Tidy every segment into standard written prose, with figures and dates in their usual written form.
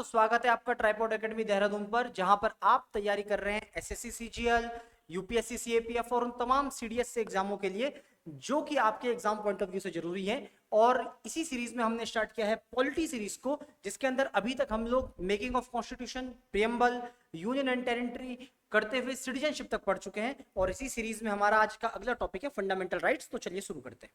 स्वागत है आपका ट्राइपॉड एकेडमी देहरादून पर, जहां पर आप तैयारी कर रहे हैं एसएससी सीजीएल, यूपीएससी सीएपीएफ और उन तमाम सीडीएस से एग्जामों के लिए जो कि आपके एग्जाम पॉइंट ऑफ व्यू से जरूरी है। और इसी सीरीज में हमने स्टार्ट किया है पॉलिटी सीरीज को, जिसके अंदर अभी तक हम लोग making of constitution, preamble, union and territory करते हुए सिटीजनशिप तक पढ़ चुके हैं। और इसी सीरीज में हमारा आज का अगला टॉपिक है फंडामेंटल राइट्स। तो चलिए शुरू करते हैं।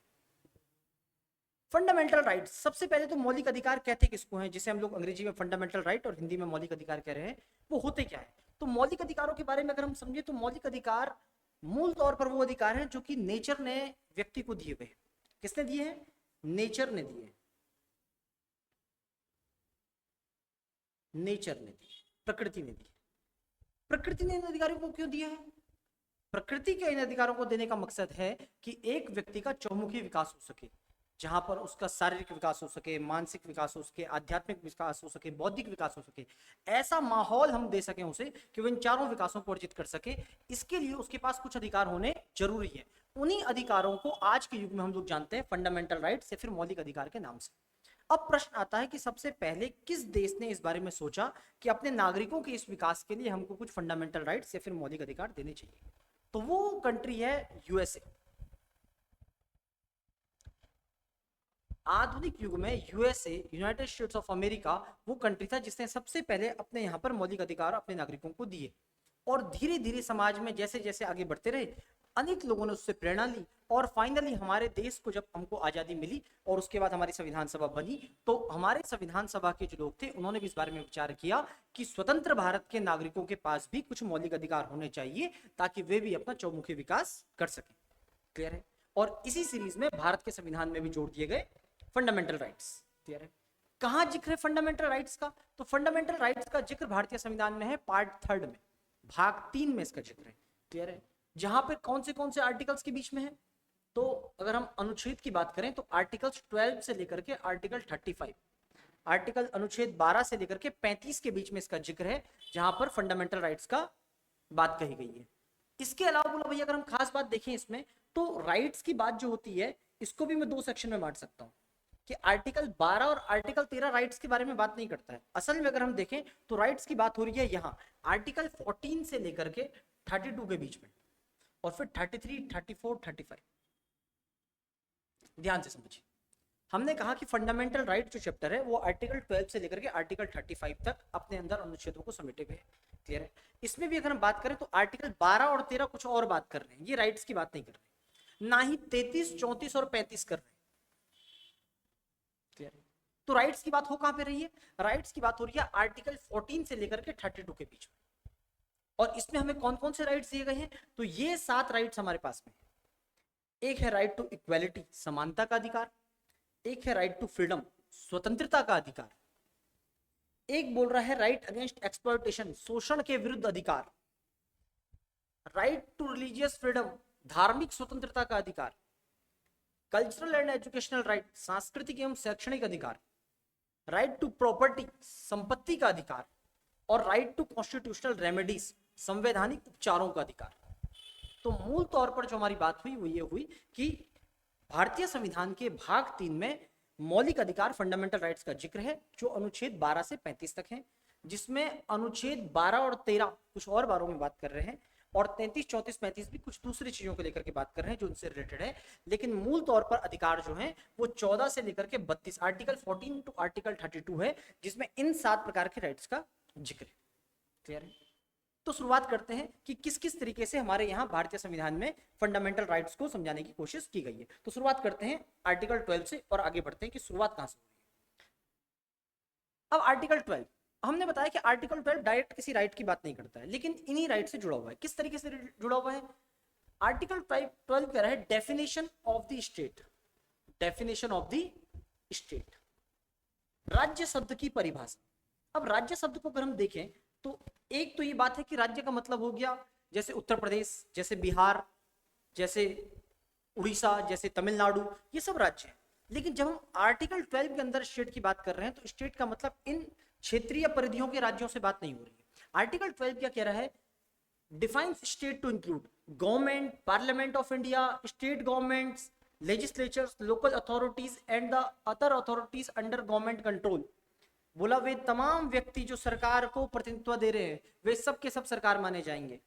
फंडामेंटल राइट्स, सबसे पहले तो मौलिक अधिकार कहते किसको हैं, जिसे हम लोग अंग्रेजी में फंडामेंटल राइट और हिंदी में मौलिक अधिकार कह रहे हैं, वो होते क्या है। तो मौलिक अधिकारों के बारे में अगर हम समझे तो मौलिक अधिकार मूल तौर पर वो अधिकार हैं जो कि नेचर ने व्यक्ति को दिए हुए हैं। किसने दिए हैं? नेचर ने दिए। नेचर ने दिए, प्रकृति ने दिए। प्रकृति ने इन अधिकारों को क्यों दिया है? प्रकृति के इन अधिकारों को देने का मकसद है कि एक व्यक्ति का चौमुखी विकास हो सके, जहां पर उसका शारीरिक विकास हो सके, मानसिक विकास हो सके, आध्यात्मिक विकास हो सके, बौद्धिक विकास हो सके। ऐसा माहौल हम दे सके उसे कि वो इन चारों विकासों को अर्जित कर सके। इसके लिए उसके पास कुछ अधिकार होने जरूरी है। उन्हीं अधिकारों को आज के युग में हम लोग जानते हैं फंडामेंटल राइट्स या फिर मौलिक अधिकार के नाम से। अब प्रश्न आता है कि सबसे पहले किस देश ने इस बारे में सोचा कि अपने नागरिकों के इस विकास के लिए हमको कुछ फंडामेंटल राइट्स या फिर मौलिक अधिकार देने चाहिए। तो वो कंट्री है यूएसए। आधुनिक युग में USA, United states of America, वो कंट्री था जिसने सबसे पहले अपने यहाँ पर मौलिक अधिकार अपने नागरिकों को दिए। और धीरे धीरे समाज में जैसे जैसे आगे बढ़ते रहे, अनेक लोगों ने उससे प्रेरणा ली और फाइनली हमारे देश को जब हमको आजादी मिली और उसके बाद हमारी संविधान सभा बनी, तो हमारे संविधान सभा के जो लोग थे उन्होंने भी इस बारे में विचार किया कि स्वतंत्र भारत के नागरिकों के पास भी कुछ मौलिक अधिकार होने चाहिए ताकि वे भी अपना चौमुखी विकास कर सके। क्लियर है? और इसी सीरीज में भारत के संविधान में भी जोड़ दिए गए फंडामेंटल राइट्स। क्लियर है? कहां जिक्र है फंडामेंटल राइट्स का? तो फंडामेंटल राइट्स का जिक्र भारतीय संविधान में है, पार्ट 3 में, भाग 3 में इसका जिक्र है। क्लियर है? जहां पे कौन से आर्टिकल्स के बीच में है? तो अगर हम अनुच्छेद की बात करें तो आर्टिकल्स 12 से लेकर के आर्टिकल 35, आर्टिकल अनुच्छेद 12 से लेकर के 35 के बीच में इसका जिक्र है, जहां पर फंडामेंटल राइट्स का बात कही गई है। इसके अलावा बोलो भैया, अगर हम खास बात देखें इसमें, तो राइट्स की बात जो होती है इसको भी मैं 2 सेक्शन में बांट सकता हूं कि आर्टिकल 12 और आर्टिकल 13 राइट्स के बारे में बात नहीं करता है। असल में अगर हम देखें तो राइट्स की बात हो रही है यहाँ आर्टिकल 14 से लेकर के 32 के बीच में, और फिर 33, 34, 35। ध्यान से समझिए, हमने कहा कि फंडामेंटल राइट जो चैप्टर है वो आर्टिकल 12 से लेकर के आर्टिकल 35 तक अपने अंदर अनुच्छेदों को समेटे हुए है। क्लियर है? इसमें भी अगर हम बात करें तो आर्टिकल 12 और 13 कुछ और बात कर रहे हैं, ये राइट्स की बात नहीं कर रहे, ना ही 33, 34 और 35 कर रहे हैं। क्लियर है? तो राइट्स की बात हो कहां पे रही है? राइट्स की बात हो रही है आर्टिकल 14 से लेकर के 32 के बीच में। और इसमें हमें कौन कौन से राइट्स दिए गए हैं? तो ये 7 राइट्स हमारे पास में। एक है राइट टू इक्वेलिटी, समानता का अधिकार। एक है राइट टू फ्रीडम, स्वतंत्रता का अधिकार। एक बोल रहा है राइट अगेंस्ट एक्सप्लॉयटेशन, शोषण के विरुद्ध अधिकार। राइट टू रिलीजियस फ्रीडम, धार्मिक स्वतंत्रता का अधिकार। कल्चरल एंड एजुकेशनल राइट, सांस्कृतिक एवं शैक्षणिक अधिकार। राइट टू प्रॉपर्टी, संपत्ति का अधिकार। और राइट टू कॉन्स्टिट्यूशनल रेमेडीज, संवैधानिक उपचारों का अधिकार। तो मूल तौर पर जो हमारी बात हुई वो ये हुई कि भारतीय संविधान के भाग 3 में मौलिक अधिकार फंडामेंटल राइट्स का जिक्र है, जो अनुच्छेद 12 से 35 तक है, जिसमें अनुच्छेद 12 और 13 कुछ और बारों में बात कर रहे हैं, और 33, 34, 35 भी कुछ दूसरी चीजों को लेकर के बात कर रहे हैं जो उनसे रिलेटेड है। लेकिन मूल तौर पर अधिकार जो है वो 14 से लेकर के 32, आर्टिकल 14 टू आर्टिकल 32 है, जिसमें इन 7 प्रकार के राइट्स का जिक्र है। क्लियर है? तो शुरुआत करते हैं कि किस किस तरीके से हमारे यहाँ भारतीय संविधान में फंडामेंटल राइट्स को समझाने की कोशिश की गई है। तो शुरुआत करते हैं आर्टिकल 12 से और आगे बढ़ते हैं कि शुरुआत कहां से हो रही है। अब आर्टिकल 12, हमने बताया कि आर्टिकल 12 डायरेक्ट किसी राइट की बात नहीं करता है, लेकिन इन्हीं राइट से जुड़ा हुआ है। किस तरीके से जुड़ा हुआ है? आर्टिकल 12 कह रहा है definition of the state, definition of the state, राज्य शब्द की परिभाषा। अब राज्य शब्द को अगर हम देखें तो एक तो ये बात है कि राज्य का मतलब हो गया जैसे उत्तर प्रदेश, जैसे बिहार, जैसे उड़ीसा, जैसे तमिलनाडु, ये सब राज्य हैं। लेकिन जब हम आर्टिकल 12 के अंदर स्टेट की बात कर रहे हैं तो स्टेट का मतलब इन क्षेत्रीय परिधियों के राज्यों से बात नहीं हो रही है। आर्टिकल 12 क्या कह रहा है? Defines state to include government, parliament of India, state governments, legislatures, local authorities and the other authorities under government control बोला वे तमाम व्यक्ति जो सरकार को प्रतिनिधित्व दे रहे हैं वे सब के सब सरकार माने जाएंगे।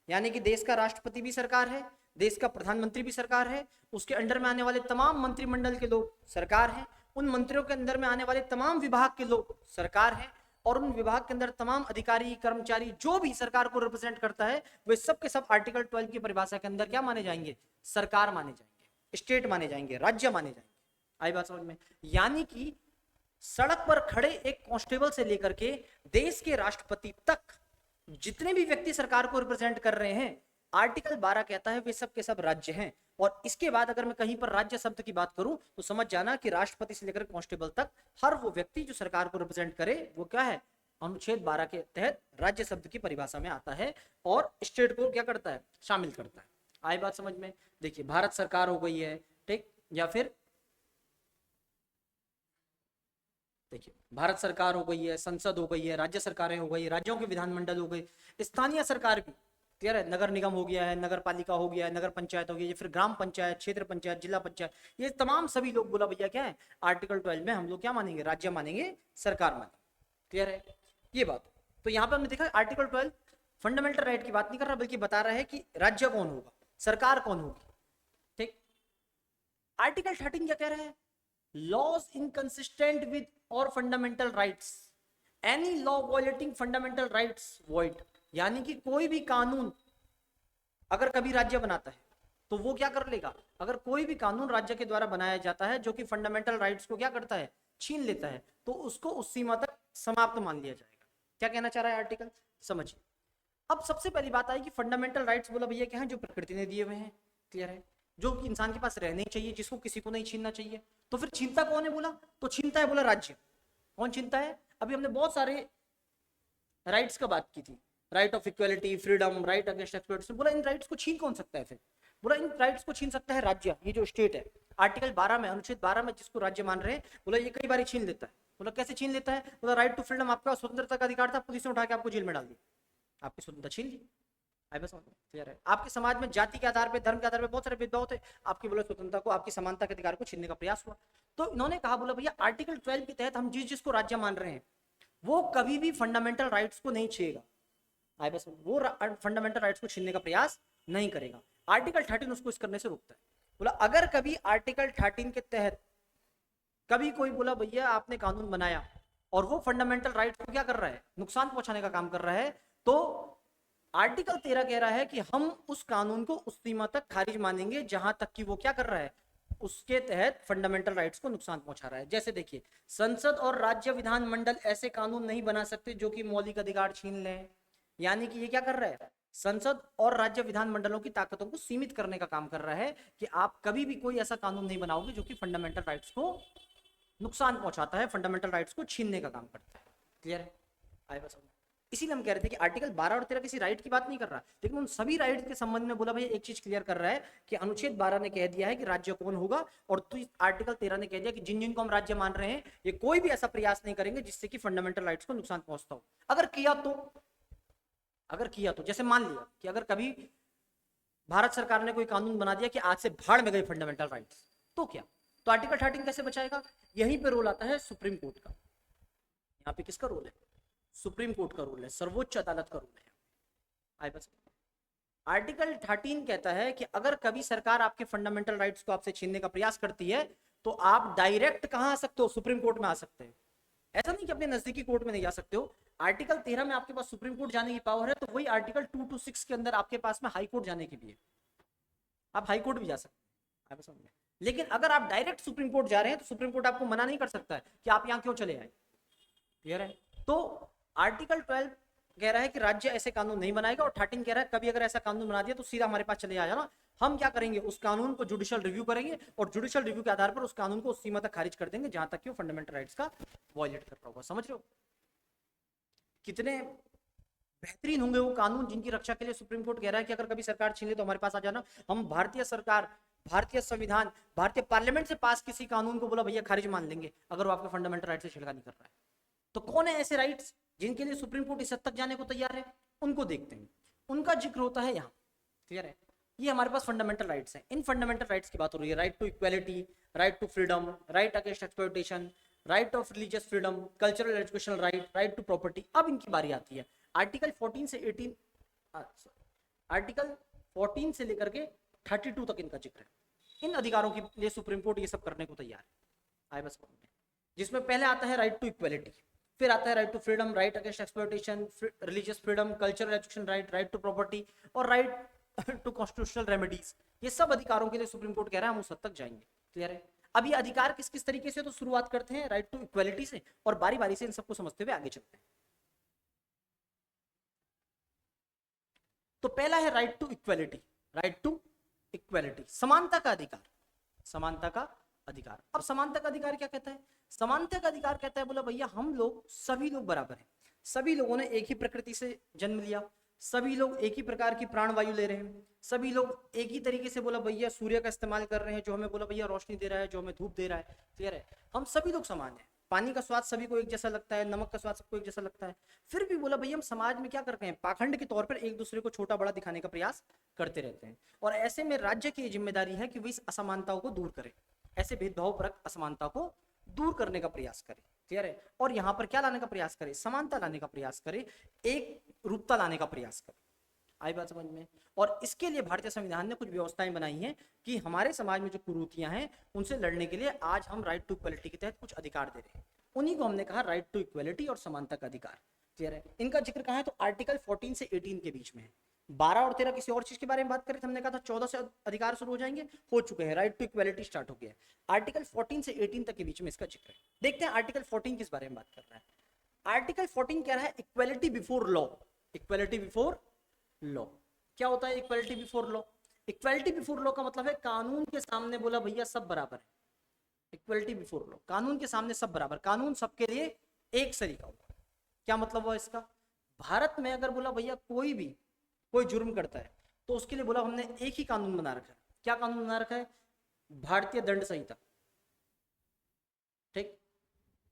यानी कि देश का राष्ट्रपति भी सरकार है, देश का प्रधानमंत्री भी सरकार है, उसके अंडर में आने वाले तमाम मंत्रिमंडल के लोग सरकार हैं, उन मंत्रियों के अंदर में आने वाले तमाम विभाग के लोग सरकार हैं, और उन विभाग के अंदर तमाम अधिकारी कर्मचारी जो भी सरकार को रिप्रेजेंट करता है वे सब के सब आर्टिकल 12 की परिभाषा के अंदर क्या माने जाएंगे? सरकार माने जाएंगे, स्टेट माने जाएंगे, राज्य माने जाएंगे। आई बात समझ में? यानी कि सड़क पर खड़े एक कांस्टेबल से लेकर के देश के राष्ट्रपति तक जितने भी व्यक्ति सरकार को रिप्रेजेंट कर रहे हैं, आर्टिकल 12 कहता है वे सब के सब राज्य हैं। और इसके बाद अगर मैं कहीं पर राज्य शब्द की बात करूं तो समझ जाना कि राष्ट्रपति से लेकर कांस्टेबल तक हर वो व्यक्ति जो सरकार को रिप्रेजेंट करे वो क्या है? अनुच्छेद 12 के तहत राज्य शब्द की परिभाषा में आता है और स्टेट को क्या करता है? शामिल करता है। आई बात समझ में? देखिए, भारत सरकार हो गई है, ठीक, या फिर देखिए भारत सरकार हो गई है, संसद हो गई है, राज्य सरकारें हो गई, राज्यों के विधानमंडल हो गए, स्थानीय सरकार भी, क्लियर है, नगर निगम हो गया है, नगर पालिका हो गया है, नगर पंचायत हो गई है, फिर ग्राम पंचायत, क्षेत्र पंचायत, जिला पंचायत, ये तमाम सभी लोग बोला भैया क्या है? आर्टिकल 12 में हम लोग क्या मानेंगे? राज्य मानेंगे, सरकार मानेंगे। क्लियर है ये बात? तो यहाँ पर हमने देखा आर्टिकल 12 फंडामेंटल राइट की बात नहीं कर रहा, बल्कि बता रहा है कि राज्य कौन होगा, सरकार कौन होगी। ठीक। आर्टिकल 13 क्या कह रहा है? लॉज इनकंसिस्टेंट विद और fundamental rights, any law violating fundamental rights void. यानी कि कोई भी कानून अगर कभी राज्य बनाता है तो वो क्या कर लेगा? अगर कोई भी कानून राज्य के द्वारा बनाया जाता है जो कि फंडामेंटल राइट्स को क्या करता है? छीन लेता है, तो उसको उस सीमा तक समाप्त मान लिया जाएगा। क्या कहना चाह रहा है आर्टिकल? समझिए। अब सबसे पहली बात आई कि फंडामेंटल राइट्स बोला भैया क्या है? जो प्रकृति ने दिए हुए हैं। क्लियर है? जो कि इंसान के पास रहने चाहिए, जिसको किसी को नहीं छीनना चाहिए। तो फिर छीनता कौन है बोला? तो छीनता है बोला राज्य। कौन छीनता है? अभी हमने बहुत सारे राइट्स का बात की थी, right of equality, freedom, right against exploitation. बोला इन राइट्स को छीन कौन सकता है? फिर बोला इन राइट्स को छीन सकता है राज्य, ये जो स्टेट है। आर्टिकल 12 में, अनुच्छेद 12 में जिसको राज्य मान रहे हैं, बोला ये कई बार छीन लेता है। बोला कैसे छीन लेता है? बोला राइट टू फ्रीडम, आपका स्वतंत्रता का अधिकार था, पुलिस ने उठा के आपको जेल में डाल दिया, आपकी स्वतंत्रता छीन ली। क्लियर है? आपके समाज में जाति के आधार पर, धर्म के आधार पर बहुत सारे भेदभाव थे, आपकी बोला स्वतंत्रता को, आपकी समानता के अधिकार को छीनने का प्रयास हुआ। तो इन्होंने कहा बोला भैया आर्टिकल 12 के तहत हम जिसको राज्य मान रहे हैं वो कभी भी फंडामेंटल राइट्स को नहीं छेड़ेगा। बस वो फंडामेंटल राइट्स को छीनने का प्रयास नहीं करेगा। आर्टिकल 13 उसको इस करने से रोकता है। बोला अगर कभी आर्टिकल 13 के तहत कभी कोई बोला भैया आपने कानून बनाया और वो फंडामेंटल राइट्स को क्या कर रहा है? नुकसान पहुंचाने का काम कर रहा है, तो आर्टिकल 13 कह रहा है कि हम उस कानून को उस सीमा तक खारिज मानेंगे जहां तक कि वो क्या कर रहा है? उसके तहत फंडामेंटल राइट्स को नुकसान पहुंचा रहा है। जैसे देखिए, संसद और राज्य विधानमंडल ऐसे कानून नहीं बना सकते जो कि मौलिक अधिकार छीन लें। यानी कि ये क्या कर रहा है? संसद और राज्य विधानमंडलों की ताकतों को सीमित करने का काम कर रहा है कि आप कभी भी कोई ऐसा कानून नहीं बनाओगे जो कि फंडामेंटल राइट्स को नुकसान पहुंचाता है, फंडामेंटल राइट्स को छीनने का काम करता है। क्लियर है? आए बस। इसीलिए हम कह रहे थे कि आर्टिकल 12 और 13 किसी राइट की बात नहीं कर रहा, लेकिन उन सभी राइट के संबंध में बोला भाई एक चीज क्लियर कर रहा है कि अनुच्छेद 12 ने कह दिया है कि राज्य कौन होगा, और तो आर्टिकल 13 ने कह दिया कि जिन जिनको हम राज्य मान रहे हैं ये कोई भी ऐसा प्रयास नहीं करेंगे जिससे कि फंडामेंटल राइट्स को नुकसान पहुंचता हो। अगर किया तो जैसे मान लिया कि अगर कभी भारत सरकार ने कोई कानून बना दिया कि आज से भाड़ में गए फंडामेंटल राइट्स, तो क्या? तो आर्टिकल 13 कैसे बचाएगा? यहीं पे रोल आता है सुप्रीम कोर्ट का। यहाँ पे किसका रोल है? सुप्रीम कोर्ट का रोल है, सर्वोच्च अदालत का रोल है। आए बस। आर्टिकल 13 कहता है कि अगर कभी सरकार आपके फंडामेंटल राइट्स को आपसे छीनने का प्रयास करती है तो आप डायरेक्ट कहां आ सकते हो? सुप्रीम कोर्ट में आ सकते हैं। ऐसा नहीं कि अपने नजदीकी कोर्ट में नहीं जा सकते हो। आर्टिकल 13 में आपके पास सुप्रीम कोर्ट जाने की पावर है, तो वही आर्टिकल 2 to 6 के अंदर आपके पास में हाई कोर्ट जाने की भी है, आप हाई कोर्ट भी जा सकते हैं। लेकिन अगर आप डायरेक्ट सुप्रीम कोर्ट जा रहे हैं तो सुप्रीम कोर्ट आपको मना नहीं कर सकता है कि आप यहाँ क्यों चले आए। क्लियर है? तो आर्टिकल 12 कह रहा है कि राज्य ऐसे कानून नहीं बनाएगा, और 13 कह रहा है कभी अगर ऐसा कानून बना दिया तो सीधा हमारे पास चले आ जाना, हम क्या करेंगे? उस कानून को जुडिशियल रिव्यू करेंगे और जुडिशियल रिव्यू के आधार पर उस कानून को उस सीमा तक खारिज कर देंगे जहां तक कि वो फंडामेंटल राइट्स का वायलेट कर रहा होगा। समझ रहे हो कितने बेहतरीन होंगे वो कानून जिनकी रक्षा के लिए सुप्रीम कोर्ट कह रहा है कि अगर कभी सरकार छीन ले तो हमारे पास आ जाना, हम भारतीय सरकार, भारतीय संविधान, भारतीय पार्लियामेंट से पास किसी कानून को बोला भैया खारिज मान लेंगे अगर वो आपके फंडामेंटल राइट से छेड़खानी कर रहा है। तो कौन है ऐसे राइट्स जिनके लिए सुप्रीम कोर्ट इस हद तक जाने को तैयार है? उनको देखते हैं, उनका जिक्र होता है यहाँ। क्लियर है? ये हमारे पास फंडामेंटल राइट्स हैं। इन फंडामेंटल राइट्स की बात हो रही है, right to equality, right to freedom, right against exploitation, right of religious freedom, cultural educational right, right to property. अब इनकी बारी आती है आर्टिकल 14 से 18, आर्टिकल 14 से लेकर के 32 तक इनका जिक्र है। इन अधिकारों के लिए सुप्रीम कोर्ट ये सब करने को तैयार है। आए बस में, जिसमें पहले आता है राइट टू इक्वलिटी, फिर आता है right to freedom, right against exploitation, religious freedom, cultural education right, right to property और राइट टू कॉन्स्टिट्यूशनल रेमेडीज। ये सब अधिकारों के लिए सुप्रीम कोर्ट कह रहा है हम उस हद तक जाएंगे। क्लियर है? अब ये अधिकार किस किस तरीके से, तो शुरुआत करते हैं राइट टू इक्वलिटी से और बारी बारी से इन सबको समझते हुए आगे चलते हैं। तो पहला है right to equality, right to equality, समानता का अधिकार, समानता का अधिकार। अब समानता का अधिकार क्या कहता है? समानता का अधिकार कहता है बोला भैया हम लोग सभी लोग बराबर हैं, सभी लोगों ने एक ही प्रकृति से जन्म लिया, सभी लोग एक ही प्रकार की प्राणवायु ले रहे हैं, सभी लोग एक ही तरीके से बोला भैया सूर्य का इस्तेमाल कर रहे हैं जो हमें बोला भैया रोशनी दे रहा है, जो हमें धूप दे रहा है। क्लियर है? हम सभी लोग समान हैं, पानी का स्वाद सभी को एक जैसा लगता है, नमक का स्वाद सबको एक जैसा लगता है। फिर भी बोला भैया हम समाज में क्या करते हैं, पाखंड के तौर पर एक दूसरे को छोटा बड़ा दिखाने का प्रयास करते रहते हैं। और ऐसे में राज्य की जिम्मेदारी है कि वो इस असमानताओं को दूर करे, ऐसे भेदभाव परक असमानता को दूर करने का प्रयास करे। क्लियर है? और यहाँ पर क्या लाने का प्रयास करे? समानता लाने का प्रयास करे, एक रूपता लाने का प्रयास करे। आई बात समझ में? और इसके लिए भारतीय संविधान ने कुछ व्यवस्थाएं बनाई हैं कि हमारे समाज में जो कुरीतियां हैं उनसे लड़ने के लिए आज हम राइट टू इक्वलिटी के तहत कुछ अधिकार दे रहे हैं। उन्हीं को हमने कहा राइट टू इक्वलिटी और समानता का अधिकार। क्लियर है? इनका जिक्र कहाँ है? तो आर्टिकल 14 से 18 के बीच में है। 12 और 13 किसी और चीज के बारे में बात करें तो हमने कहा था 14 से अधिकार शुरू हो जाएंगे, हो चुके हैं, राइट टू इक्वलिटी स्टार्ट हो गया है। आर्टिकल 14 से 18 तक के बीच में इसका जिक्र है। देखते हैं आर्टिकल 14 किस बारे में बात कर रहा है। आर्टिकल 14 कह रहा है equality before law. Equality before law क्या होता है? Equality before law, equality before law का मतलब है कानून के सामने बोला भैया सब बराबर है। इक्वलिटी बिफोर लॉ, कानून के सामने सब बराबर, कानून सबके लिए एक सरीका होगा। क्या मतलब हुआ इसका? भारत में अगर बोला भैया कोई जुर्म करता है तो उसके लिए बोला हमने एक ही कानून बना रखा है। क्या कानून बना रखा है? भारतीय दंड संहिता, ठीक,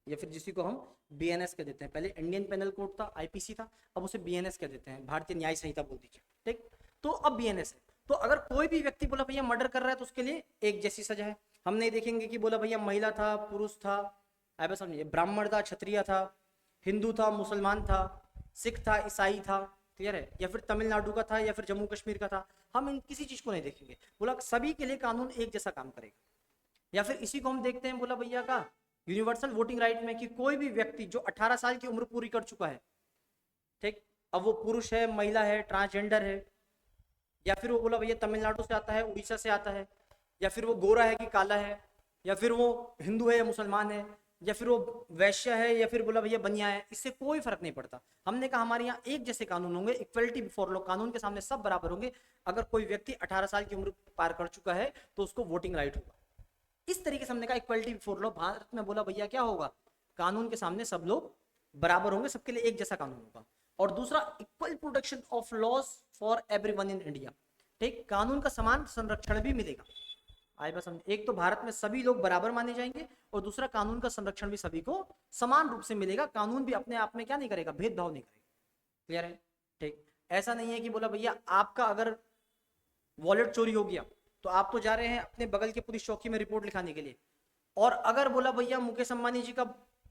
या फिर जिसी को हम बीएनएस कह देते हैं। पहले इंडियन पेनल कोड था, आईपीसी था, अब उसे बीएनएस कह देते हैं, भारतीय न्याय संहिता बोल दीजिए। ठीक, तो अब बीएनएस है। तो अगर कोई भी व्यक्ति बोला भैया मर्डर कर रहा है तो उसके लिए एक जैसी सजा है। हम नहीं देखेंगे कि बोला भैया महिला था, पुरुष था, आप समझिए, ब्राह्मण था, क्षत्रिय था, हिंदू था, मुसलमान था, सिख था, ईसाई था। क्लियर है? या फिर तमिलनाडु का था या फिर जम्मू कश्मीर का था, हम इन किसी चीज को नहीं देखेंगे। बोला सभी के लिए कानून एक जैसा काम करेगा। या फिर इसी को हम देखते हैं बोला भैया का यूनिवर्सल वोटिंग राइट में कि कोई भी व्यक्ति जो 18 साल की उम्र पूरी कर चुका है, ठीक, अब वो पुरुष है, महिला है, ट्रांसजेंडर है, या फिर वो बोला भैया तमिलनाडु से आता है, उड़ीसा से आता है, या फिर वो गोरा है कि काला है, या फिर वो हिंदू है या मुसलमान है, या फिर वो वैश्य है, या फिर बोला भैया बनिया है, इससे कोई फर्क नहीं पड़ता। हमने कहा हमारे यहाँ एक जैसे कानून होंगे, इक्वलिटी बिफोर लॉ, कानून के सामने सब बराबर होंगे। अगर कोई व्यक्ति 18 साल की उम्र पार कर चुका है तो उसको वोटिंग राइट होगा। इस तरीके से हमने कहा इक्वलिटी बिफोर लॉ। भारत में बोला भैया क्या होगा? कानून के सामने सब लोग बराबर होंगे, सबके लिए एक जैसा कानून होगा। और दूसरा, equal protection of laws for everyone in India. ठीक, कानून का समान संरक्षण भी मिलेगा। आए बस समझ, एक तो भारत में सभी लोग बराबर माने जाएंगे और दूसरा कानून का संरक्षण भी सभी को समान रूप से मिलेगा। कानून भी अपने आप में क्या नहीं करेगा? भेदभाव नहीं करेगा। क्लियर है? ठीक, ऐसा नहीं है कि बोला भैया आपका अगर वॉलेट चोरी हो गया तो आप तो जा रहे हैं अपने बगल के पुलिस चौकी में रिपोर्ट लिखाने के लिए, और अगर बोला भैया मुकेश अंबानी जी का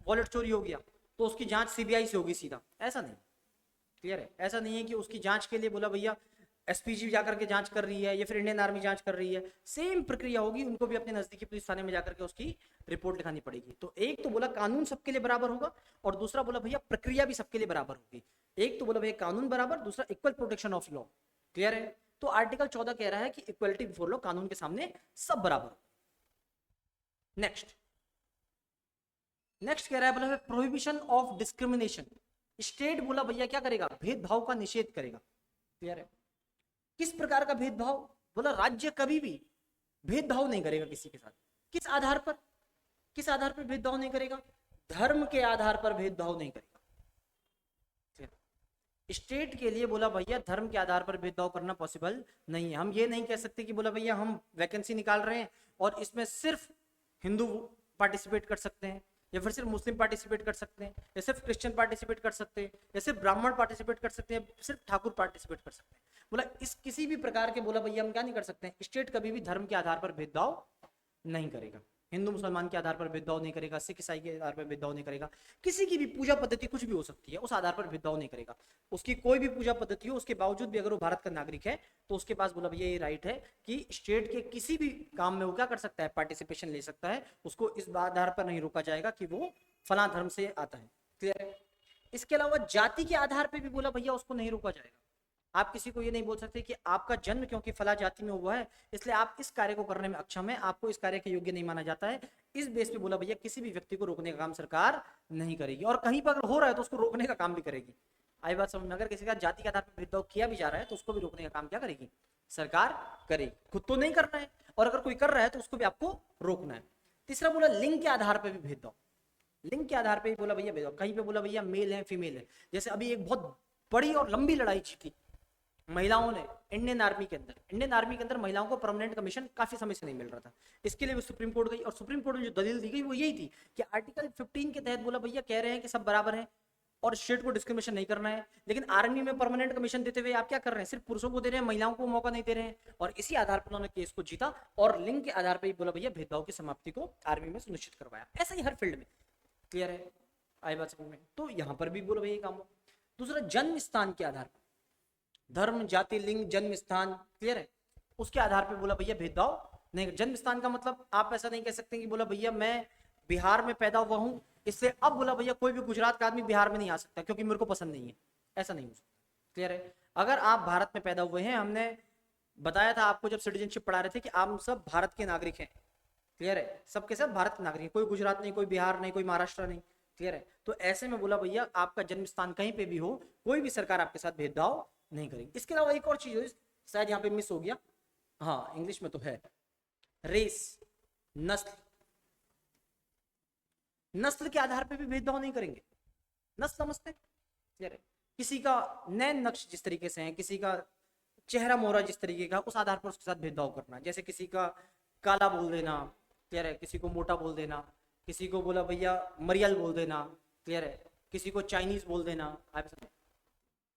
वॉलेट चोरी हो गया तो उसकी जांच सीबीआई से होगी सीधा। ऐसा नहीं। क्लियर है? ऐसा नहीं है कि उसकी जांच के लिए बोला भैया एसपीजी जाकर के जांच कर रही है या फिर इंडियन आर्मी जांच कर रही है, सेम प्रक्रिया होगी, उनको भी अपने नजदीकी पुलिस थाने में जाकर के उसकी रिपोर्ट लिखानी पड़ेगी। तो एक तो बोला कानून सबके लिए बराबर होगा और दूसरा बोला भैया प्रक्रिया भी सबके लिए बराबर होगी। एक तो बोला भैया कानून बराबर, दूसरा equal protection of law. Clear है? तो आर्टिकल 14 कह रहा है कि इक्वलिटी बिफोर लॉ, कानून के सामने सब बराबर। नेक्स्ट कह रहा है बोला प्रोहिबिशन ऑफ डिस्क्रिमिनेशन। स्टेट बोला भैया क्या करेगा? भेदभाव का निषेध करेगा। क्लियर है? किस प्रकार का भेदभाव? बोला राज्य कभी भी भेदभाव नहीं करेगा किसी के साथ। किस आधार पर? किस आधार पर भेदभाव नहीं करेगा? धर्म के आधार पर भेदभाव नहीं करेगा। स्टेट के लिए बोला भैया धर्म के आधार पर भेदभाव करना पॉसिबल नहीं है। हम ये नहीं कह सकते कि बोला भैया हम वैकेंसी निकाल रहे हैं और इसमें सिर्फ हिंदू पार्टिसिपेट कर सकते हैं, या फिर सिर्फ मुस्लिम पार्टिसिपेट कर सकते हैं, या सिर्फ क्रिश्चियन पार्टिसिपेट कर सकते हैं, या सिर्फ ब्राह्मण पार्टिसिपेट कर सकते हैं, सिर्फ ठाकुर पार्टिसिपेट कर सकते हैं। बोला इस किसी भी प्रकार के बोला भैया हम क्या नहीं कर सकते हैं। स्टेट कभी भी धर्म के आधार पर भेदभाव नहीं करेगा। हिंदू मुसलमान के आधार पर भेदभाव नहीं करेगा, सिख ईसाई के आधार पर भेदभाव नहीं करेगा, किसी की भी पूजा पद्धति कुछ भी हो सकती है, उस आधार पर भेदभाव नहीं करेगा। उसकी कोई भी पूजा पद्धति हो, उसके बावजूद भी अगर वो भारत का नागरिक है तो उसके पास बोला भैया ये राइट है कि स्टेट के किसी भी काम में वो क्या कर सकता है, पार्टिसिपेशन ले सकता है। उसको इस आधार पर नहीं रोका जाएगा कि वो फला धर्म से आता है। क्लियर है? इसके अलावा जाति के आधार पर भी बोला भैया उसको नहीं रोका जाएगा। आप किसी को ये नहीं बोल सकते कि आपका जन्म क्योंकि फला जाति में हुआ है इसलिए आप इस कार्य को करने में अक्षम है, आपको इस कार्य के योग्य नहीं माना जाता है। इस बेस पे बोला भैया किसी भी व्यक्ति को रोकने का काम सरकार नहीं करेगी, और कहीं पर अगर हो रहा है तो उसको रोकने का काम भी करेगी। आई बात समझ में? अगर किसी का जाति के आधार पर भेदभाव किया भी जा रहा है तो उसको भी रोकने का काम क्या करेगी, सरकार करेगी। खुद तो नहीं करना है, और अगर कोई कर रहा है तो उसको भी आपको रोकना है। तीसरा बोला लिंग के आधार पर भी भेदभाव, लिंग के आधार पर भी बोला भैया भेदभाव। कहीं पे बोला भैया मेल है फीमेल है, जैसे अभी एक बहुत बड़ी और लंबी लड़ाई जीती महिलाओं ने इंडियन आर्मी के अंदर। इंडियन आर्मी के अंदर महिलाओं को परमानेंट कमीशन काफी समय से नहीं मिल रहा था, इसके लिए वो सुप्रीम कोर्ट गई, और सुप्रीम कोर्ट में जो दलील दी गई वो यही थी कि आर्टिकल 15 के तहत बोला भैया कह रहे हैं कि सब बराबर हैं और स्टेट को डिस्क्रिमिनेशन नहीं करना है, लेकिन आर्मी में परमानेंट कमीशन देते हुए आप क्या कर रहे हैं, सिर्फ पुरुषों को दे रहे हैं, महिलाओं को मौका नहीं दे रहे हैं। और इसी आधार पर उन्होंने केस को जीता और लिंग के आधार पर बोला भैया भेदभाव की समाप्ति को आर्मी में सुनिश्चित करवाया। ऐसा ही हर फील्ड में। क्लियर है? आई बात समझ में? तो यहाँ पर भी बोला भैया काम हो। दूसरा जन्म स्थान के आधार पर, धर्म जाति लिंग जन्म स्थान, क्लियर है, उसके आधार पे बोला भैया भेदभाव नहीं। जन्म स्थान का मतलब आप ऐसा नहीं कह सकते कि बोला भैया मैं बिहार में पैदा हुआ हूं इससे अब बोला भैया कोई भी गुजरात का आदमी बिहार में नहीं आ सकता क्योंकि मेरे को पसंद नहीं है, ऐसा नहीं हो सकता। क्लियर है? अगर आप भारत में पैदा हुए हैं, हमने बताया था आपको जब सिटीजनशिप पढ़ा रहे थे कि आप सब भारत के नागरिक हैं। क्लियर है? सबके सब भारत के नागरिक, कोई गुजरात नहीं, कोई बिहार नहीं, कोई महाराष्ट्र नहीं। क्लियर है? तो ऐसे में बोला भैया आपका जन्म स्थान कहीं पे भी हो, कोई भी सरकार आपके साथ भेदभाव नहीं करेगी। इसके अलावा एक और चीज है, शायद यहाँ पे मिस हो गया, हाँ इंग्लिश में तो है, रेस, नस्ल। नस्ल के आधार पे भी भेदभाव नहीं करेंगे। नस्ल समझते? क्लियर है? किसी का नैन नक्श जिस तरीके से है, किसी का चेहरा मोहरा जिस तरीके का, उस आधार पर उसके साथ भेदभाव करना। जैसे किसी का काला बोल देना, क्लियर है, किसी को मोटा बोल देना, किसी को बोला भैया मरियल बोल देना, क्लियर है, किसी को चाइनीज बोल देना,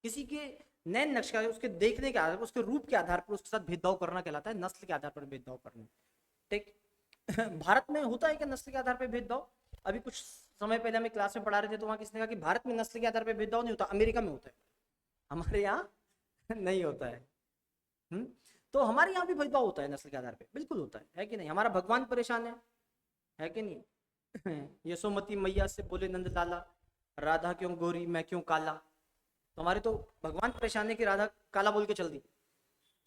किसी के नैन नक्श का, उसके देखने के आधार पर, उसके रूप के आधार पर उसके साथ भेदभाव करना कहलाता है नस्ल के आधार पर भेदभाव करना। ठीक? भारत में होता है क्या नस्ल के आधार पर भेदभाव? अभी कुछ समय पहले हमें क्लास में पढ़ा रहे थे तो वहां किसने कहा कि भारत में नस्ल के आधार पर भेदभाव नहीं होता, अमेरिका में होता है, हमारे यहाँ नहीं होता है। तो हमारे यहाँ भी भेदभाव होता है नस्ल के आधार पे, बिल्कुल होता है कि नहीं? हमारा भगवान परेशान है कि नहीं? यशोमती मैया से बोले नंद लाला, राधा क्यों गोरी मैं क्यों काला। तो हमारे तो भगवान परेशान है कि राधा काला बोल के चल दी,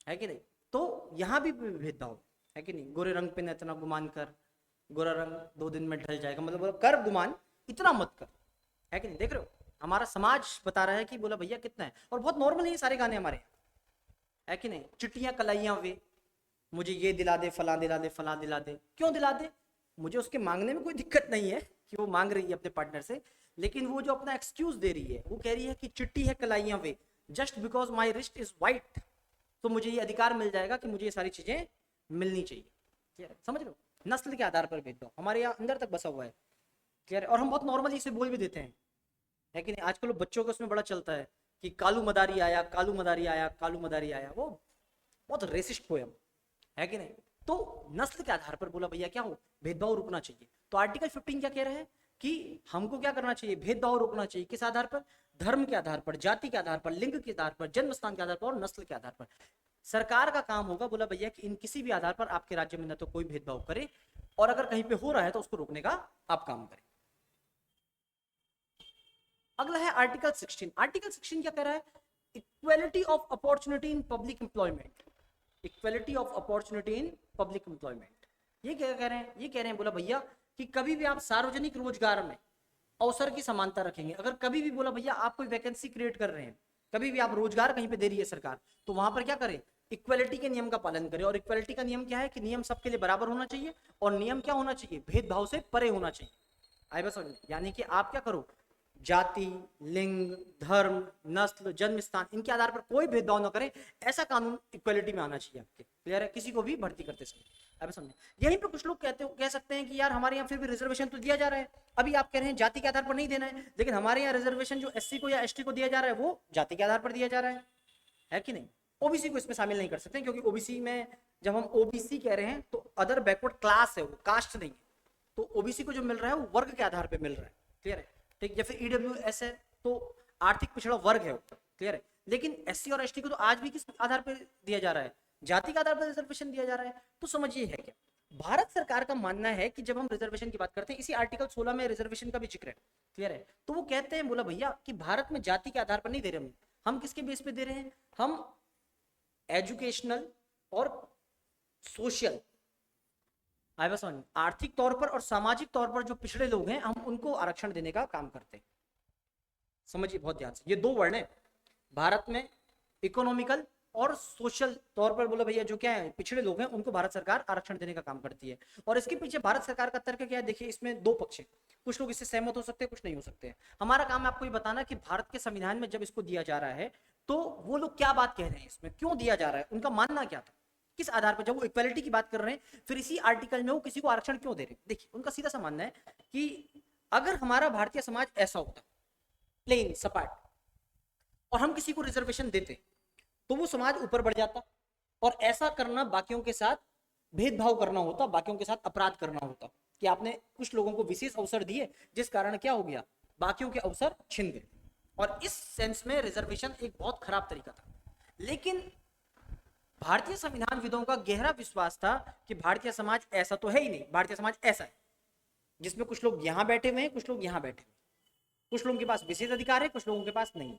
है कि नहीं? तो यहाँ भी भेदभाव है कि नहीं? गोरे रंग पे न इतना गुमान कर, गोरा रंग 2 दिन में ढल जाएगा, मतलब कर गुमान, इतना मत कर, है कि नहीं? देख रहे हो हमारा समाज बता रहा है कि बोला भैया कितना है, और बहुत नॉर्मल है ये सारे गाने हमारे, है कि नहीं? चिट्टियां कलाइयां वे, मुझे ये दिला दे, फला दिला दे, फला दिला दे। क्यों दिला दे? मुझे उसके मांगने में कोई दिक्कत नहीं है कि वो मांग रही है अपने पार्टनर से, लेकिन वो जो अपना एक्सक्यूज दे रही है, वो कह रही है कि चिट्टी है कलाइयां वे, just because my wrist is white, तो मुझे ये अधिकार मिल जाएगा कि मुझे ये सारी चीजें मिलनी चाहिए। समझ लो? नस्ल के आधार पर भेदभाव हमारे यहाँ अंदर तक बसा हुआ है। क्लियर? और हम बहुत नॉर्मली इसे बोल भी देते हैं, है कि नहीं? आजकल बच्चों का उसमें बड़ा चलता है कि कालू मदारी आया, कालू मदारी आया, कालू मदारी आया, वो बहुत रेसिस्ट पोयम, है कि नहीं? तो नस्ल के आधार पर बोला भैया क्या हो, भेदभाव रुकना चाहिए। तो आर्टिकल 15 क्या कह रहा है कि हमको क्या करना चाहिए, भेदभाव रोकना चाहिए। किस आधार पर? धर्म के आधार पर, जाति के आधार पर, लिंग के आधार पर, जन्म स्थान के आधार पर और नस्ल के आधार पर। सरकार का काम होगा बोला भैया कि इन किसी भी आधार पर आपके राज्य में न तो कोई भेदभाव करे, और अगर कहीं पे हो रहा है तो उसको रोकने का आप काम करें। अगला है आर्टिकल 16। आर्टिकल 16 क्या कह रहा है? Equality of opportunity in public employment. Equality of opportunity in public employment, ये क्या कह रहे हैं? ये कह रहे हैं बोला भैया कि कभी भी आप सार्वजनिक रोजगार में अवसर की समानता रखेंगे। अगर कभी भी बोला भैया आप कोई वैकेंसी क्रिएट कर रहे हैं, कभी भी आप रोजगार कहीं पे दे रही है सरकार, तो वहां पर क्या करें? इक्वालिटी के नियम का पालन करें। और इक्वालिटी का नियम क्या है कि नियम सबके लिए बराबर होना चाहिए, और नियम क्या होना चाहिए? भेदभाव से परे होना चाहिए। आई बस, यानी कि आप क्या करो, जाति, लिंग, धर्म, नस्ल, जन्म स्थान, इनके आधार पर कोई भेदभाव न करें, ऐसा कानून इक्वालिटी में आना चाहिए आपके। क्लियर है? किसी को भी भर्ती करते समय। अब समझे? यहीं पे कुछ लोग कह सकते हैं कि यार हमारे यहाँ फिर भी रिजर्वेशन तो दिया जा रहा है। अभी आप कह रहे हैं जाति के आधार पर नहीं देना है, लेकिन हमारे यहाँ रिजर्वेशन जो एससी को या एसटी को दिया जा रहा है वो जाति के आधार पर दिया जा रहा है कि नहीं? ओबीसी को इसमें शामिल नहीं कर सकते, क्योंकि ओबीसी में जब हम ओबीसी कह रहे हैं तो अदर बैकवर्ड क्लास है, वो कास्ट नहीं है। तो ओबीसी को जो मिल रहा है वो वर्ग के आधार पे मिल रहा है, क्लियर है, ठीक। या फिर ईडब्ल्यूएस है तो आर्थिक पिछड़ा वर्ग है, क्लियर है। लेकिन एससी और एसटी को तो आज भी किस आधार पर दिया जा रहा है, जाति के आधार पर रिजर्वेशन दिया जा रहा है। तो समझिए है क्या, भारत सरकार का मानना है कि जब हम रिजर्वेशन की बात करते हैं, इसी आर्टिकल 16 में रिजर्वेशन का भी जिक्र है, क्लियर है। तो वो कहते हैं, बोला भैया कि भारत में जाति के आधार पर नहीं दे रहे हम किसके बेस पे दे रहे हैं, हम एजुकेशनल और सोशल, आर्थिक तौर पर और सामाजिक तौर पर जो पिछड़े लोग हैं हम उनको आरक्षण देने का काम करते हैं। समझिए बहुत ध्यान से, ये दो वर्ड है भारत में, इकोनॉमिकल और सोशल तौर पर बोला भैया जो क्या है पिछड़े लोग हैं उनको भारत सरकार आरक्षण देने का काम करती है। और इसके पीछे भारत सरकार का तर्क क्या है, देखिए इसमें दो पक्ष है, कुछ लोग इससे सहमत हो सकते हैं, कुछ नहीं हो सकते हैं। हमारा काम है आपको ये बताना कि भारत के संविधान में जब इसको दिया जा रहा है तो वो लोग क्या बात कह रहे हैं, इसमें क्यों दिया जा रहा है, उनका मानना क्या था, किस आधार पर, जब वो इक्वालिटी की बात कर रहे हैं फिर इसी आर्टिकल में वो किसी को आरक्षण क्यों दे रहे हैं। देखिए उनका सीधा सा मानना है कि अगर हमारा भारतीय समाज ऐसा होता प्लेन सपाट और हम किसी को रिजर्वेशन देते तो वो समाज ऊपर बढ़ जाता, और ऐसा करना बाकियों के साथ भेदभाव करना होता, बाकियों के साथ अपराध करना होता कि आपने कुछ लोगों को विशेष अवसर दिए जिस कारण क्या हो गया, बाकियों के अवसर छिन गए। और इस सेंस में रिजर्वेशन एक बहुत खराब तरीका था। लेकिन भारतीय संविधानविदों का गहरा विश्वास था कि भारतीय समाज ऐसा तो है ही नहीं, भारतीय समाज ऐसा है जिसमें कुछ लोग यहां बैठे हुए हैं, कुछ लोग यहां बैठे हुए, कुछ लोगों के पास विशेष अधिकार है, कुछ लोगों के पास नहीं।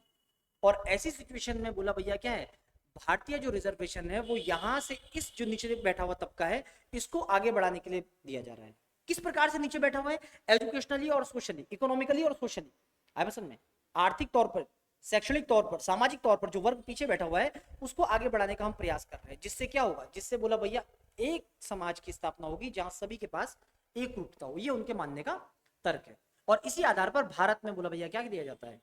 और ऐसी सिचुएशन में बोला भैया क्या है, भारतीय जो रिजर्वेशन है वो यहां से इस जो नीचे बैठा हुआ तबका है इसको आगे बढ़ाने के लिए दिया जा रहा है। किस प्रकार से नीचे बैठा हुआ है, एजुकेशनली और सोशली, इकोनॉमिकली और सोशली, आई समझ में, आर्थिक तौर पर, शैक्षणिक तौर पर, सामाजिक तौर पर जो वर्ग पीछे बैठा हुआ है उसको आगे बढ़ाने का हम प्रयास कर रहे हैं। जिससे क्या होगा, जिससे बोला भैया एक समाज की स्थापना होगी जहां सभी के पास एक रूपता हो, ये उनके मानने का तर्क है। और इसी आधार पर भारत में बोला भैया क्या दिया जाता है,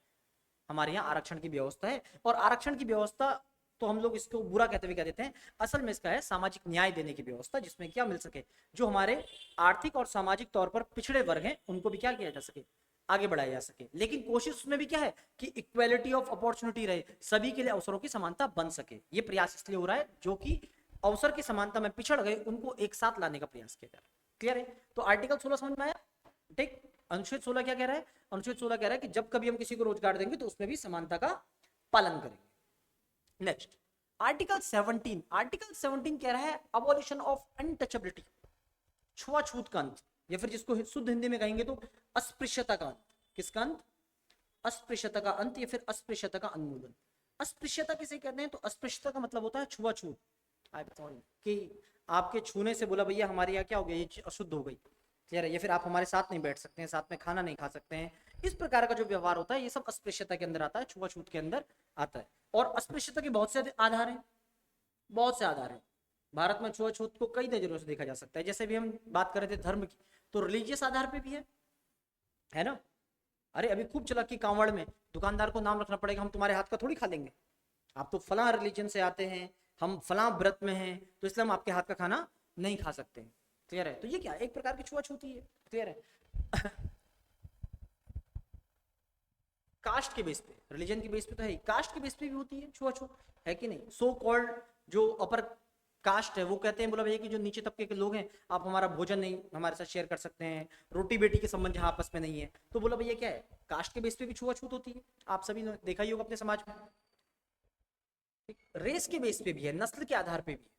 हमारे यहाँ आरक्षण की व्यवस्था है। और आरक्षण की व्यवस्था तो हम लोग इसको बुरा कहते हुए कह देते हैं, असल में इसका है सामाजिक न्याय देने की व्यवस्था, जिसमें क्या मिल सके, जो हमारे आर्थिक और सामाजिक तौर पर पिछड़े वर्ग हैं उनको भी क्या किया जा सके, आगे बढ़ाया जा सके। लेकिन कोशिश उसमें भी क्या है कि इक्वालिटी ऑफ अपॉर्चुनिटी रहे, सभी के लिए अवसरों की समानता बन सके। ये प्रयास इसलिए हो रहा है जो कि अवसर की समानता में पिछड़ गए उनको एक साथ लाने का प्रयास किया जा रहा है। क्लियर है, तो आर्टिकल 16 समझ में आया, ठीक। अनुच्छेद 16 क्या कह रहा है, अनुच्छेद 16 कह रहा है कि जब कभी हम किसी को रोजगार देंगे तो उसमें भी समानता का पालन करेंगे। नेक्स्ट आर्टिकल 17, आर्टिकल 17 कह रहा है अबॉलिशन ऑफ अनटचेबिलिटी, छुआछूत का अंत, या फिर जिसको शुद्ध हिंदी में कहेंगे तो अस्पृश्यता का अंत। किसका अंत, अस्पृश्यता का अंत या फिर अस्पृश्यता का उन्मूलन। अस्पृश्यता किसे कहते हैं, तो अस्पृश्यता का मतलब होता है छुआछूत, कि आपके छूने से बोला भैया हमारे यहाँ क्या हो गया, ये अशुद्ध हो गई, क्लियर है, या फिर आप हमारे साथ नहीं बैठ सकते हैं, साथ में खाना नहीं खा सकते हैं, इस प्रकार का जो व्यवहार होता है ये सब अस्पृश्यता के अंदर आता है, छुआछूत के अंदर आता है। और अस्पृश्यता के बहुत से आधार हैं, बहुत से आधार हैं। भारत में छुआछूत को कई नजरों से देखा जा सकता है। जैसे भी हम बात कर रहे थे धर्म की, तो रिलीजियस आधार पे भी है ना। अरे अभी खूब चला कि कांवड़ में दुकानदार को नाम रखना पड़ेगा, हम तुम्हारे हाथ का थोड़ी खा लेंगे, आप तो फला रिलीजन से आते हैं, हम फला व्रत में हैं, तो इसलिए हम आपके हाथ का खाना नहीं खा सकते। क्लियर है, तो ये क्या एक प्रकार की छुआछूती है। क्लियर है कास्ट के बेस पे, रिलीजन के बेस पे तो है, कास्ट के बेस पे भी होती है छुआछूत, है कि नहीं। सो कॉल्ड जो अपर कास्ट है वो कहते हैं बोला भैया कि जो नीचे तबके के लोग हैं आप हमारा भोजन नहीं हमारे साथ शेयर कर सकते हैं, रोटी बेटी के संबंध जहां आपस में नहीं है, तो बोला भैया क्या है, कास्ट के बेस पे भी छुआछूत होती है। आप सभी ने देखा ही होगा अपने समाज में। रेस के बेस पे भी है, नस्ल के आधार पे भी है।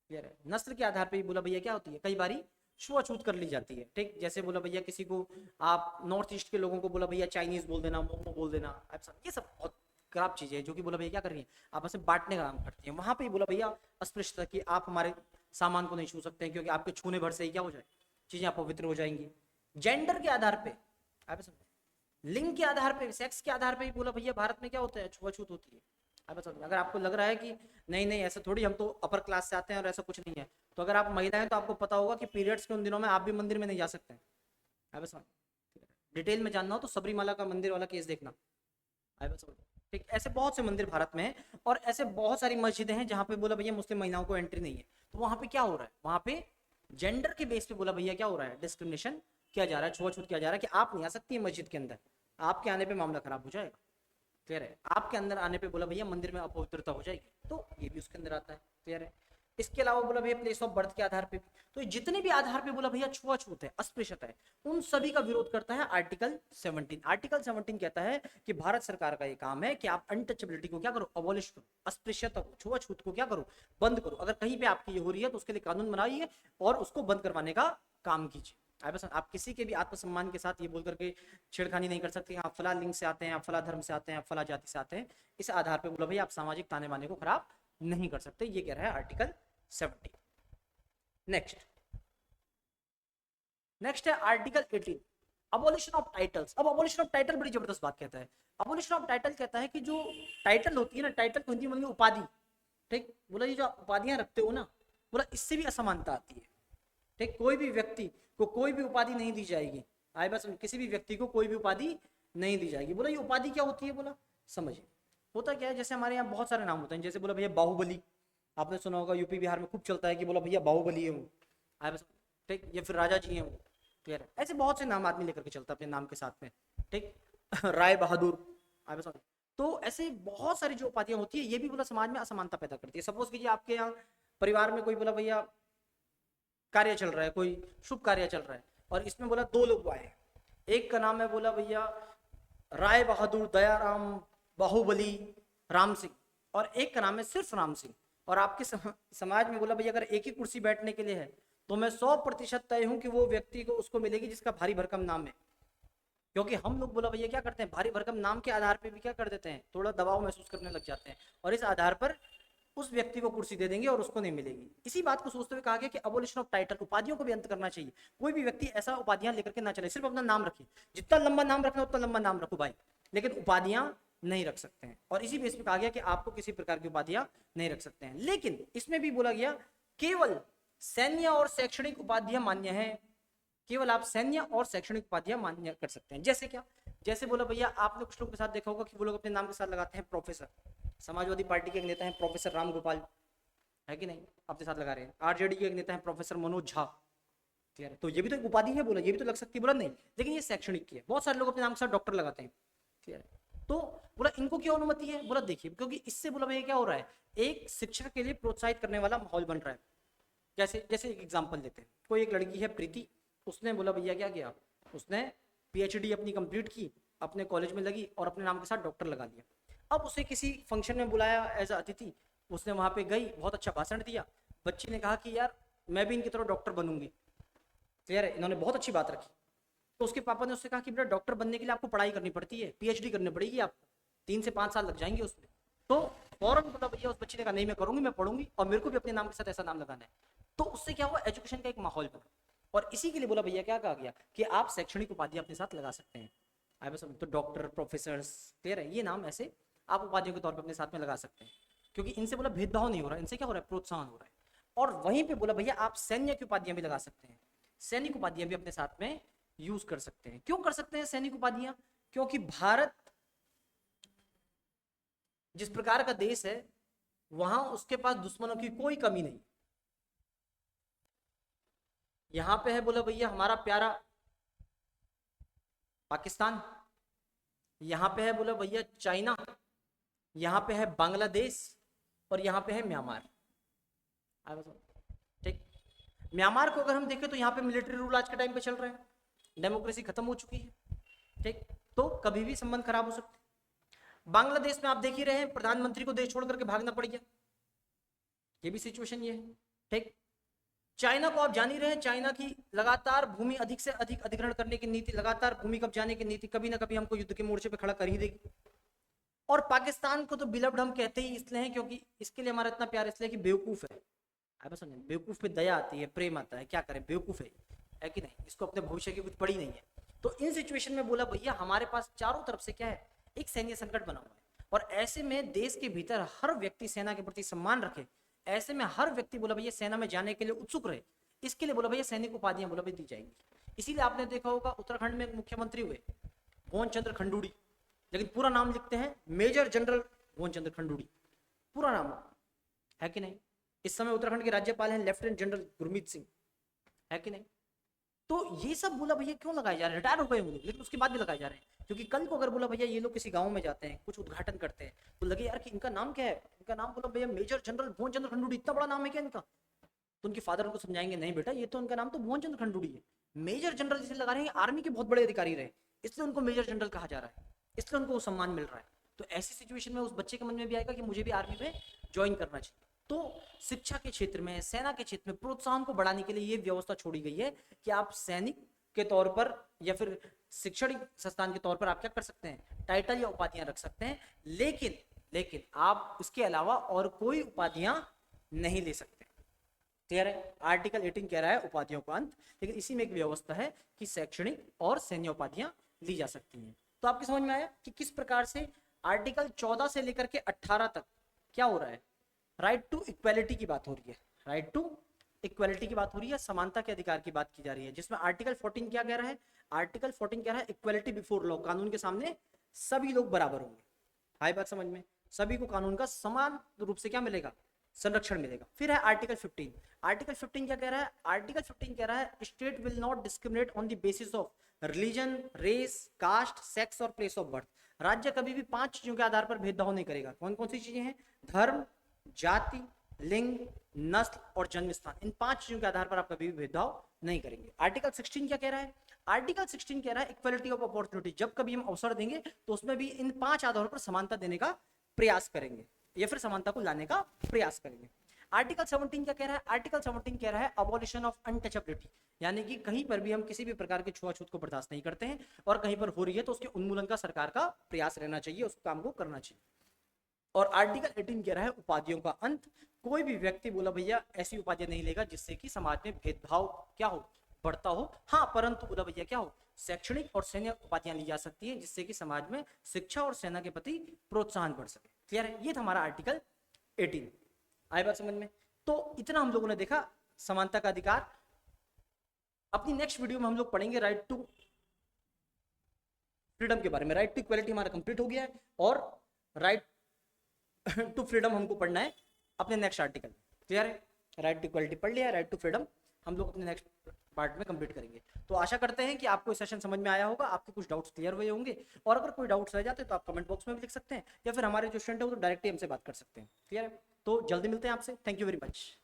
क्लियर है, नस्ल के आधार पे भी बोला भैया क्या होती है, कई बारी छुआछूत कर ली जाती है। ठीक, जैसे बोला भैया किसी को आप नॉर्थ ईस्ट के लोगों को बोला भैया चाइनीज बोल देना, मोमो बोल देना, ये सब बहुत खराब चीजें हैं जो कि बोला भैया क्या कर रही है, आपस में बांटने का काम करती है। वहां पे बोला भैया अस्पृश्यता की, आप हमारे सामान को नहीं छू सकते हैं क्योंकि आपके छूने भर से ही क्या हो जाए, चीजें अपवित्र हो जाएंगी। जेंडर के आधार पे, आप लिंग के आधार पे, सेक्स के आधार पे भी बोला भैया भारत में क्या होता है, छुआछूत होती है। अगर आपको लग रहा है कि नहीं नहीं ऐसा थोड़ी, हम तो अपर क्लास से आते हैं और ऐसा कुछ नहीं है, तो अगर आप महिला हैं तो आपको पता होगा कि पीरियड्स के उन दिनों में आप भी मंदिर में नहीं जा सकते हैं। डिटेल में जानना हो तो सबरीमाला का मंदिर वाला केस देखना। ठीक, ऐसे बहुत से मंदिर भारत में हैं और ऐसे बहुत सारी मस्जिदें हैं जहाँ पे बोला भैया मुस्लिम महिलाओं को एंट्री नहीं है। तो वहां पे क्या हो रहा है, वहां पे जेंडर के बेस पे बोला भैया क्या हो रहा है, डिस्क्रिमिनेशन किया जा रहा है, छुआछूत किया जा रहा है कि आप नहीं आ सकती है मस्जिद के अंदर, आपके आने पे मामला खराब हो जाएगा। क्लियर है, आपके अंदर आने पे बोला भैया मंदिर में अपवित्रता हो जाएगी, तो ये भी उसके अंदर आता है। क्लियर है, इसके अलावा बोला भैया प्लेस ऑफ बर्थ के आधार पे भी। तो जितने भी आधार पे बोला भैया छुआछूत है, अस्पृश्यता है, उन सभी का विरोध करता है आर्टिकल 17। आर्टिकल 17 कहता है कि भारत सरकार का ये काम है कि आप अनटचेबिलिटी को क्या करो, अबॉलिश करो, अस्पृश्यता को, छुआछूत को क्या करो, बंद करो। अगर कहीं पे आपकी ये हो रही है तो उसके लिए कानून बनाइए और उसको बंद करवाने का काम कीजिए। आप किसी के भी आत्मसम्मान के साथ ये बोल करके छेड़खानी नहीं कर सकते आप फला लिंग से आते हैं, आप फला धर्म से आते हैं, आप फला जाति से आते हैं। इस आधार पे बोला भैया आप सामाजिक ताने बाने को खराब नहीं कर सकते, ये कह रहा है आर्टिकल 17। नेक्स्ट है आर्टिकल 18, अबॉलिशन ऑफ टाइटल्स। अब अबॉलिशन ऑफ टाइटल बड़ी जबरदस्त बात कहता है। अबॉलिशन ऑफ टाइटल कहता है कि जो टाइटल होती है ना, टाइटल को हिंदी में उपाधि, ठीक, बोला ये जो उपाधियां रखते हो ना, बोला इससे भी असमानता आती है। ठीक, कोई भी व्यक्ति को कोई भी उपाधि नहीं दी जाएगी। आए बस, किसी भी व्यक्ति को कोई भी उपाधि नहीं दी जाएगी। बोला ये उपाधि क्या होती है, बोला समझिए। होता क्या है, जैसे हमारे यहाँ बहुत सारे नाम होते हैं, जैसे बोला भैया बाहुबली, आपने सुना होगा, यूपी बिहार में खूब चलता है कि बोला भैया बाहुबली है वो, आए बस, ठीक, या फिर राजा जी हैं वो, क्लियर है। ऐसे बहुत से नाम आदमी लेकर के चलता है अपने नाम के साथ में, ठीक राय बहादुर, आए बस। तो ऐसे बहुत सारी जो उपाधियां होती है, ये भी बोला समाज में असमानता पैदा करती है। सपोज कीजिए आपके यहाँ परिवार में कोई बोला भैया कार्य चल रहा है, कोई शुभ कार्य चल रहा है, और इसमें बोला 2 लोग आए, एक का नाम है बोला भैया राय बहादुर दयाराम बाहुबली राम सिंह, और एक का नाम है सिर्फ राम सिंह। और आपके समाज में बोला भैया अगर एक ही कुर्सी बैठने के लिए है, तो मैं 100% तय हूं कि वो व्यक्ति को उसको मिलेगी जिसका भारी भरकम नाम है। क्योंकि हम लोग बोला भैया क्या करते हैं, भारी भरकम नाम के आधार पे भी क्या कर देते हैं, थोड़ा दबाव महसूस करने लग जाते हैं, और इस आधार पर उस व्यक्ति को कुर्सी दे देंगे और उसको नहीं मिलेगी। इसी बात को सोचते हुए कहा गया कि अबॉलिशन ऑफ टाइटल, उपाधियों को भी अंत करना चाहिए। कोई भी व्यक्ति ऐसा उपाधियां लेकर के ना चले, सिर्फ अपना नाम रखिए, जितना लंबा नाम रखना उतना लंबा नाम रखो भाई, लेकिन उपाधियां नहीं रख सकते हैं। और इसी बेस पे कहा गया कि आपको किसी प्रकार की उपाधियां नहीं रख सकते हैं। लेकिन इसमें भी बोला गया केवल सैन्य और शैक्षणिक उपाधियां मान्य है, केवल आप सैन्य और शैक्षणिक उपाधियां मान्य कर सकते हैं। जैसे क्या, जैसे बोला भैया आपने कुछ लोग के साथ देखा होगा कि वो लोग अपने नाम के साथ लगाते हैं प्रोफेसर। समाजवादी पार्टी के एक नेता हैं प्रोफेसर राम गोपाल, है कि नहीं, अपने साथ लगा रहे हैं। आरजेडी के एक नेता हैं प्रोफेसर मनोज झा, ठीक है, तो ये भी तो एक उपाधि है, बोला ये भी तो लग सकती है, बोला नहीं, लेकिन ये शैक्षणिक की है। बहुत सारे लोग अपने नाम के साथ डॉक्टर लगाते हैं, ठीक है, तो बोला इनको क्यों अनुमति है, बोला देखिए क्योंकि इससे बोला भैया क्या हो रहा है, एक शिक्षा के लिए प्रोत्साहित करने वाला माहौल बन रहा है। जैसे जैसे एक एग्जाम्पल लेते हैं, कोई एक लड़की है प्रीति, उसने बोला भैया क्या किया, उसने PhD अपनी कंप्लीट की, अपने कॉलेज में लगी और अपने नाम के साथ डॉक्टर लगा लिया। अब उसे किसी फंक्शन में बुलाया एज अतिथि, उसने वहां पे गई, बहुत अच्छा भाषण दिया, बच्ची ने कहा कि यार मैं भी इनकी तरह डॉक्टर बनूंगी, क्लियर है, इन्होंने बहुत अच्छी बात रखी। तो उसके पापा ने उससे कहा कि बेटा डॉक्टर बनने के लिए आपको पढ़ाई करनी पड़ती है, PhD करनी पड़ेगी, आपको 3 से 5 साल लग जाएंगे उसमें। तो फौरन बोला भैया, उस बच्ची ने कहा नहीं मैं करूंगी, मैं पढ़ूंगी और मेरे को भी अपने नाम के साथ ऐसा नाम लगाना है। तो उससे क्या हुआ, एजुकेशन का एक माहौल बना। और इसी के लिए बोला भैया क्या कहा गया कि आप शैक्षणिक उपाधियां अपने साथ लगा सकते हैं। आई बस, तो डॉक्टर, प्रोफेसर, क्लियर है, ये नाम ऐसे आप उपाधियों के तौर पर अपने साथ में लगा सकते हैं, क्योंकि इनसे बोला भेदभाव नहीं हो रहा है, इनसे क्या हो रहा है, प्रोत्साहन हो रहा है। और वहीं पे बोला भैया आप सैन्य की उपाधियां भी लगा सकते हैं, सैनिक उपाधियां भी अपने साथ में यूज कर सकते हैं। क्यों कर सकते हैं सैनिक उपाधियां, क्योंकि भारत जिस प्रकार का देश है, वहां उसके पास दुश्मनों की कोई कमी नहीं। यहां पे है बोला भैया हमारा प्यारा पाकिस्तान, यहां पे है बोला भैया चाइना, यहां पे है बांग्लादेश, और यहां पे है म्यांमार। ठीक, म्यांमार को अगर हम देखें तो यहाँ पे मिलिट्री रूल आज के टाइम पे चल रहा है, डेमोक्रेसी खत्म हो चुकी है, ठीक, तो कभी भी संबंध खराब हो सकते। बांग्लादेश में आप देख ही रहे हैं, प्रधानमंत्री को देश छोड़ करके भागना पड़ गया, ये भी सिचुएशन ये है। ठीक, चाइना को आप जान ही रहे हैं, चाइना की लगातार भूमि अधिक से अधिक अधिग्रहण करने की नीति, लगातार भूमि कब्जाने की नीति कभी ना कभी हमको युद्ध के मोर्चे पे खड़ा कर ही देगी। और पाकिस्तान को तो बिलव्ड हम कहते ही इसलिए हैं क्योंकि इसके लिए हमारा इतना प्यार इसलिए कि बेवकूफ है। आप समझे, बेवकूफ पे दया आती है, प्रेम आता है, क्या करें, बेवकूफ है कि नहीं, इसको अपने भविष्य की कुछ पड़ी नहीं है। तो इन सिचुएशन में बोला भैया हमारे पास चारों तरफ से क्या है, एक सैन्य संकट बना हुआ है, और ऐसे में देश के भीतर हर व्यक्ति सेना के प्रति सम्मान रखे, ऐसे में हर व्यक्ति बोला भैया सेना में जाने के लिए उत्सुक रहे, इसके लिए बोला भैया सैनिक उपाधियां बोला भैया दी जाएंगी। इसीलिए आपने देखा होगा उत्तराखंड में मुख्यमंत्री हुए भुवन चंद्र खंडूड़ी, लेकिन पूरा नाम लिखते हैं मेजर जनरल भुवन चंद्र खंडूड़ी, पूरा नाम है कि नहीं। इस समय उत्तराखंड के राज्यपाल हैं लेफ्टिनेंट जनरल गुरमीत सिंह, है कि नहीं। तो ये सब बोला भैया क्यों लगाए जा रहे हैं, रिटायर हो गए वो लोग लेकिन उसके बाद भी लगाए जा रहे हैं, क्योंकि कल को अगर बोला भैया ये लोग किसी गांव में जाते हैं, कुछ उद्घाटन करते हैं, तो लगे यार कि इनका नाम क्या है, इनका नाम बोला भैया मेजर जनरल भुवन चंद्र खंडूड़ी, इतना बड़ा नाम है क्या इनका? तो उनके फादर उनको समझाएंगे नहीं बेटा ये तो उनका नाम तो भुवन चंद्र खंडूड़ी है। मेजर जनरल इसलिए लगा रहे हैं आर्मी के बहुत बड़े अधिकारी रहे, इसलिए उनको मेजर जनरल कहा जा रहा है, इसलिए उनको वो सम्मान मिल रहा है। तो ऐसी सिचुएशन में उस बच्चे के मन में भी आएगा कि मुझे भी आर्मी में ज्वाइन करना चाहिए। तो शिक्षा के क्षेत्र में, सेना के क्षेत्र में प्रोत्साहन को बढ़ाने के लिए ये व्यवस्था छोड़ी गई है कि आप सैनिक के तौर पर या फिर शैक्षणिक संस्थान के तौर पर आप क्या कर सकते हैं, टाइटल या उपाधियां रख सकते हैं, लेकिन आप इसके अलावा और कोई उपाधियां नहीं ले सकते। क्लियर है? आर्टिकल 18 कह रहा है उपाधियों का अंत, लेकिन इसी में एक व्यवस्था है कि शैक्षणिक और सैन्य उपाधियां ली जा सकती हैं। तो आपके समझ में आया कि किस प्रकार से आर्टिकल 14 से लेकर के 18 तक क्या हो रहा है, राइट टू इक्वालिटी की बात हो रही है, राइट टू इक्वालिटी की बात हो रही है, समानता के अधिकार की बात की जा रही है। जिसमें आर्टिकल 14 क्या कह रहा है, आर्टिकल 14 कह रहा है इक्वालिटी बिफोर लॉ, कानून के सामने सभी लोग बराबर होंगे। हाई बात समझ में, सभी को कानून का समान रूप से क्या मिलेगा, संरक्षण मिलेगा। फिर है आर्टिकल 15, आर्टिकल 15 क्या कह रहा है, आर्टिकल 15 कह रहा है state will not discriminate on the basis of religion, race, caste, sex और प्लेस ऑफ बर्थ। राज्य कभी भी 5 चीजों के आधार पर भेदभाव नहीं करेगा। कौन कौन सी चीजें हैं, धर्म, जाति, लिंग, नस्ल और जन्म स्थान, इन 5 चीजों के आधार पर आप कभी भी भेदभाव नहीं करेंगे। आर्टिकल 16 क्या कह रहा है, आर्टिकल 16 कह रहा है इक्वालिटी ऑफ अपॉर्चुनिटी, जब कभी हम अवसर देंगे तो उसमें भी इन 5 आधारों पर समानता देने का प्रयास करेंगे या फिर समानता को लाने का प्रयास करेंगे। आर्टिकल 17 क्या कह रहा है, आर्टिकल 17 कह रहा है अबॉलिशन ऑफ अनटचेबिलिटी, यानी कि कहीं पर भी हम किसी भी प्रकार के छुआछूत को बर्दाश्त नहीं करते हैं और कहीं पर हो रही है तो उसके उन्मूलन का सरकार का प्रयास रहना चाहिए, उस काम को करना चाहिए। और आर्टिकल 18 कह रहा है उपाधियों का अंत, कोई भी व्यक्ति बोला भैया ऐसी उपाधियां नहीं लेगा जिससे कि समाज में भेदभाव क्या हो, बढ़ता हो। हाँ, परंतु बोला भैया क्या हो, शैक्षणिक और सैन्य उपाधियां ली जा सकती है जिससे कि समाज में शिक्षा और सेना के प्रति प्रोत्साहन बढ़ सके। क्लियर है? ये था हमारा आर्टिकल 18। आई बात समझ में? तो इतना हम लोगों ने देखा समानता का अधिकार। अपनी नेक्स्ट वीडियो में हम लोग पढ़ेंगे राइट टू फ्रीडम के बारे में। राइट टू इक्वालिटी हमारा कंप्लीट हो गया है और राइट टू फ्रीडम हमको पढ़ना है अपने नेक्स्ट आर्टिकल में। क्लियर है? राइट टू इक्वालिटी पढ़ लिया, राइट टू फ्रीडम हम लोग अपने नेक्स्ट पार्ट में कंप्लीट करेंगे। तो आशा करते हैं कि आपको सेशन समझ में आया होगा, आपके कुछ डाउट्स क्लियर हुए होंगे, और अगर कोई डाउट्स रह जाते हैं तो आप कमेंट बॉक्स में भी लिख सकते हैं या फिर हमारे जो स्टूडेंट है वो तो डायरेक्टली हमसे बात कर सकते हैं। क्लियर है? तो जल्दी मिलते हैं आपसे। Thank you very much.